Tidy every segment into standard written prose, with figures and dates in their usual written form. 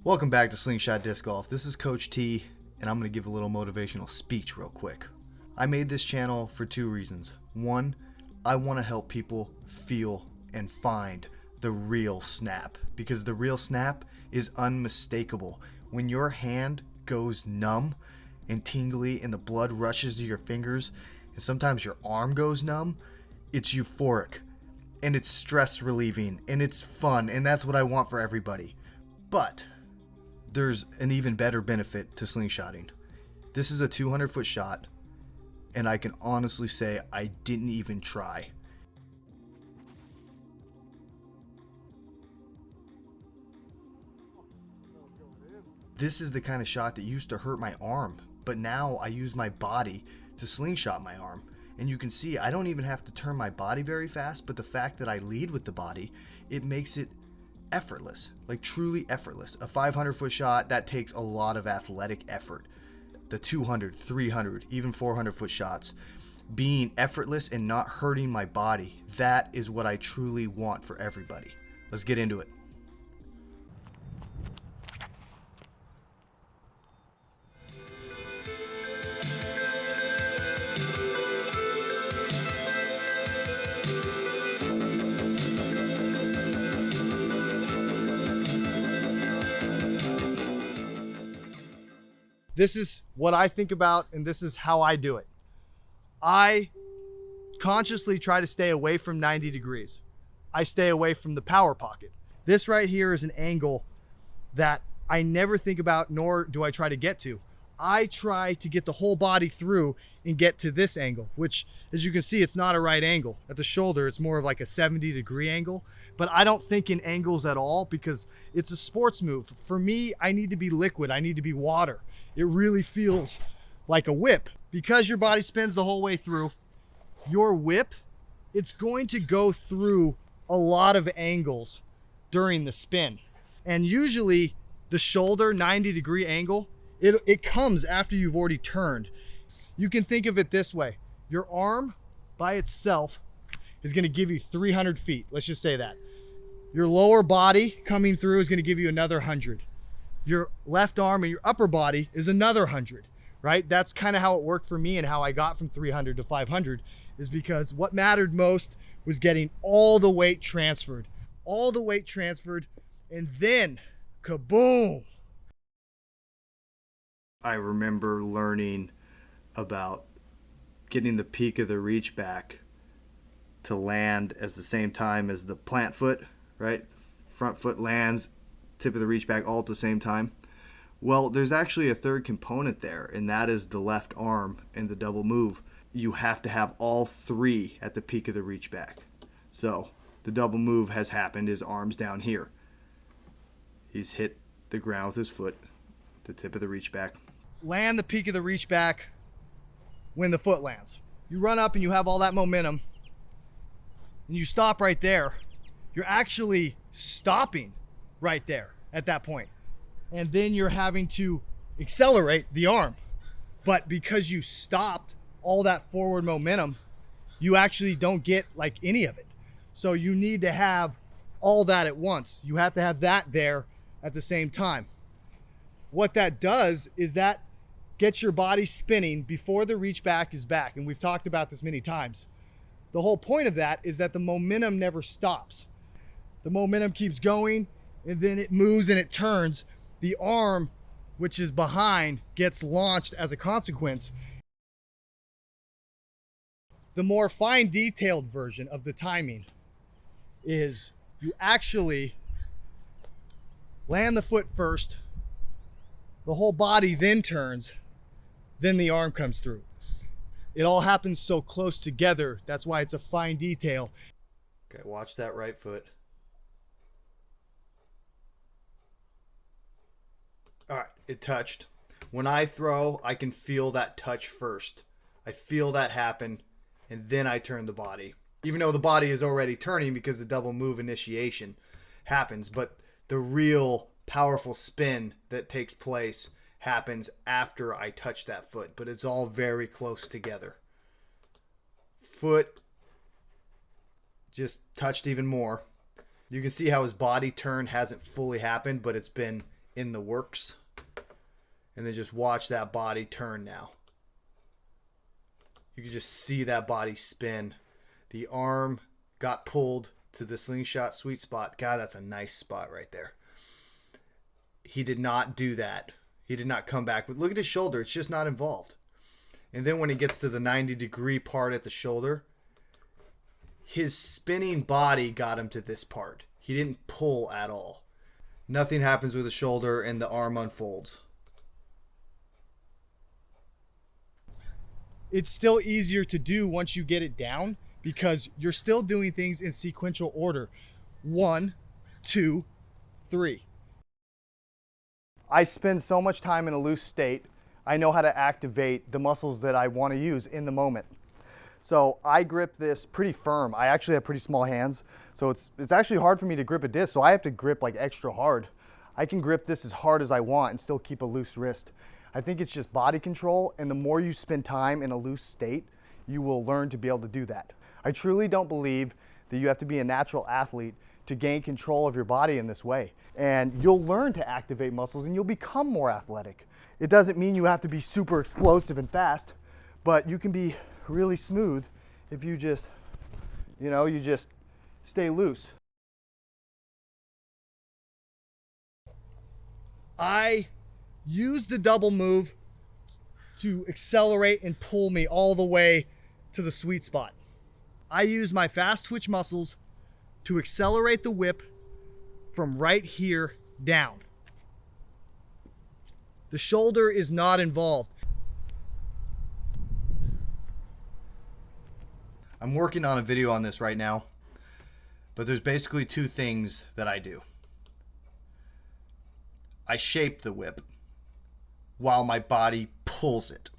Welcome back to Slingshot Disc Golf. This is Coach T, and I'm going to give a little motivational speech real quick. I made this channel for two reasons. One, I want to help people feel and find the real snap, because the real snap is unmistakable. When your hand goes numb and tingly and the blood rushes to your fingers, and sometimes your arm goes numb, it's euphoric, and it's stress relieving, and it's fun, and that's what I want for everybody. But there's an even better benefit to slingshotting. This is a 200-foot shot, and I can honestly say I didn't even try. This is the kind of shot that used to hurt my arm, but now I use my body to slingshot my arm. And you can see I don't even have to turn my body very fast, but the fact that I lead with the body, it makes it effortless, like truly effortless. A 500-foot shot, that takes a lot of athletic effort. The 200, 300, even 400-foot shots, being effortless and not hurting my body, that is what I truly want for everybody. Let's get into it. This is what I think about, and this is how I do it. I consciously try to stay away from 90 degrees. I stay away from the power pocket. This right here is an angle that I never think about, nor do I try to get to. I try to get the whole body through and get to this angle, which, as you can see, it's not a right angle. At the shoulder, it's more of like a 70-degree angle, but I don't think in angles at all because it's a sports move. For me, I need to be liquid. I need to be water. It really feels like a whip. Because your body spins the whole way through, your whip, it's going to go through a lot of angles during the spin. And usually the shoulder 90-degree angle, it comes after you've already turned. You can think of it this way. Your arm by itself is going to give you 300 feet. Let's just say that. Your lower body coming through is going to give you another 100. Your left arm and your upper body is another 100, right? That's kind of how it worked for me, and how I got from 300 to 500 is because what mattered most was getting all the weight transferred, and then kaboom. I remember learning about getting the peak of the reach back to land at the same time as the plant foot, right? Front foot lands, tip of the reach back all at the same time. Well, there's actually a third component there, and that is the left arm and the double move. You have to have all three at the peak of the reach back. So the double move has happened. His arm's down here. He's hit the ground with his foot, the tip of the reach back. Land the peak of the reach back when the foot lands. You run up and you have all that momentum, and you stop right there. You're actually stopping right there at that point, and then you're having to accelerate the arm. But because you stopped all that forward momentum, you actually don't get like any of it. So you need to have all that at once. You have to have that there at the same time. What that does is that gets your body spinning before the reach back is back, and we've talked about this many times. The whole point of that is that the momentum never stops. The momentum keeps going, and then it moves and it turns. The arm, which is behind, gets launched as a consequence. The more fine detailed version of the timing is you actually land the foot first, the whole body then turns, then the arm comes through. It all happens so close together. That's why it's a fine detail. Okay, watch that right foot. All right, it touched. When I throw, I can feel that touch first. I feel that happen, and then I turn the body. Even though the body is already turning because the double move initiation happens, but the real powerful spin that takes place happens after I touch that foot, but it's all very close together. Foot just touched even more. You can see how his body turn hasn't fully happened, but it's been in the works. And then just watch that body turn now. You can just see that body spin. The arm got pulled to the slingshot sweet spot. God, that's a nice spot right there. He did not do that. He did not come back. But look at his shoulder. It's just not involved. And then when he gets to the 90-degree part at the shoulder, his spinning body got him to this part. He didn't pull at all. Nothing happens with the shoulder, and the arm unfolds. It's still easier to do once you get it down because you're still doing things in sequential order. 1, 2, 3. I spend so much time in a loose state, I know how to activate the muscles that I want to use in the moment. So I grip this pretty firm. I actually have pretty small hands, so it's actually hard for me to grip a disc, so I have to grip like extra hard. I can grip this as hard as I want and still keep a loose wrist. I think it's just body control, and the more you spend time in a loose state, you will learn to be able to do that. I truly don't believe that you have to be a natural athlete to gain control of your body in this way. And you'll learn to activate muscles and you'll become more athletic. It doesn't mean you have to be super explosive and fast, but you can be really smooth if you just, you just stay loose. I use the double move to accelerate and pull me all the way to the sweet spot. I use my fast twitch muscles to accelerate the whip from right here down. The shoulder is not involved. I'm working on a video on this right now, but there's basically two things that I do. I shape the whip while my body pulls it.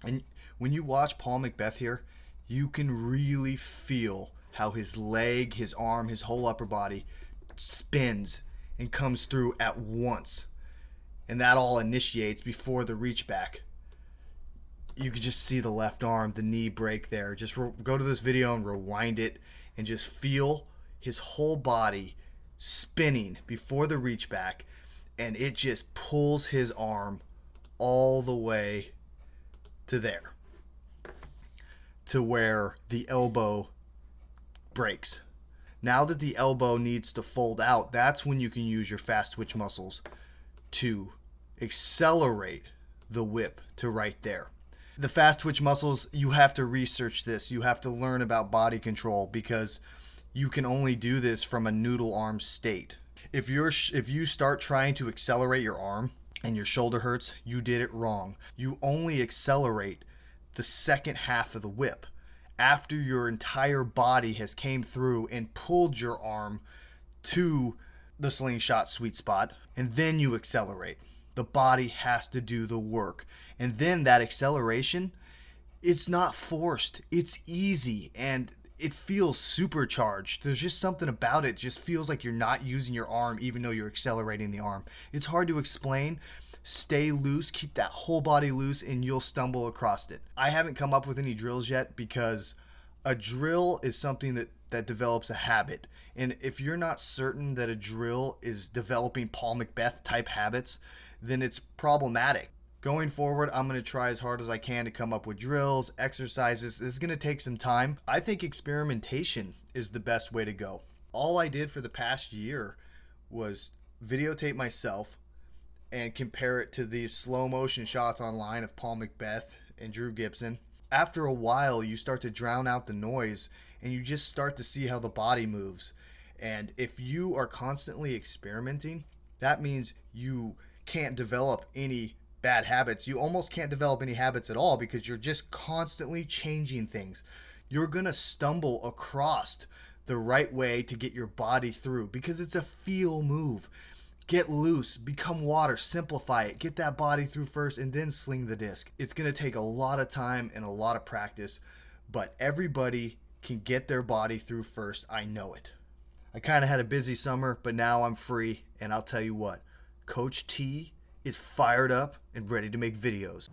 And when you watch Paul Mcbeth here, you can really feel how his leg, his arm, his whole upper body spins and comes through at once. And that all initiates before the reach back. You can just see the left arm, the knee break there. Just go to this video and rewind it and just feel his whole body spinning before the reach back, and it just pulls his arm all the way to there, to where the elbow breaks. Now that the elbow needs to fold out, that's when you can use your fast twitch muscles to accelerate the whip to right there. The fast twitch muscles, you have to research this. You have to learn about body control because you can only do this from a noodle arm state. If you start trying to accelerate your arm and your shoulder hurts, you did it wrong. You only accelerate the second half of the whip after your entire body has came through and pulled your arm to the slingshot sweet spot, and then you accelerate. The body has to do the work. And then that acceleration, it's not forced. It's easy and it feels supercharged. There's just something about it. It just feels like you're not using your arm even though you're accelerating the arm. It's hard to explain. Stay loose, keep that whole body loose, and you'll stumble across it. I haven't come up with any drills yet because a drill is something that develops a habit. And if you're not certain that a drill is developing Paul Mcbeth type habits, then it's problematic. Going forward, I'm going to try as hard as I can to come up with drills, exercises. This is going to take some time. I think experimentation is the best way to go. All I did for the past year was videotape myself and compare it to these slow motion shots online of Paul Mcbeth and Drew Gibson. After a while, you start to drown out the noise and you just start to see how the body moves. And if you are constantly experimenting, that means you can't develop any bad habits. You almost can't develop any habits at all because you're just constantly changing things. You're gonna stumble across the right way to get your body through because it's a feel move. Get loose, become water, simplify it, get that body through first, and then sling the disc. It's gonna take a lot of time and a lot of practice, but everybody can get their body through first. I know it. I kind of had a busy summer, but now I'm free, and I'll tell you what, Coach T is fired up and ready to make videos.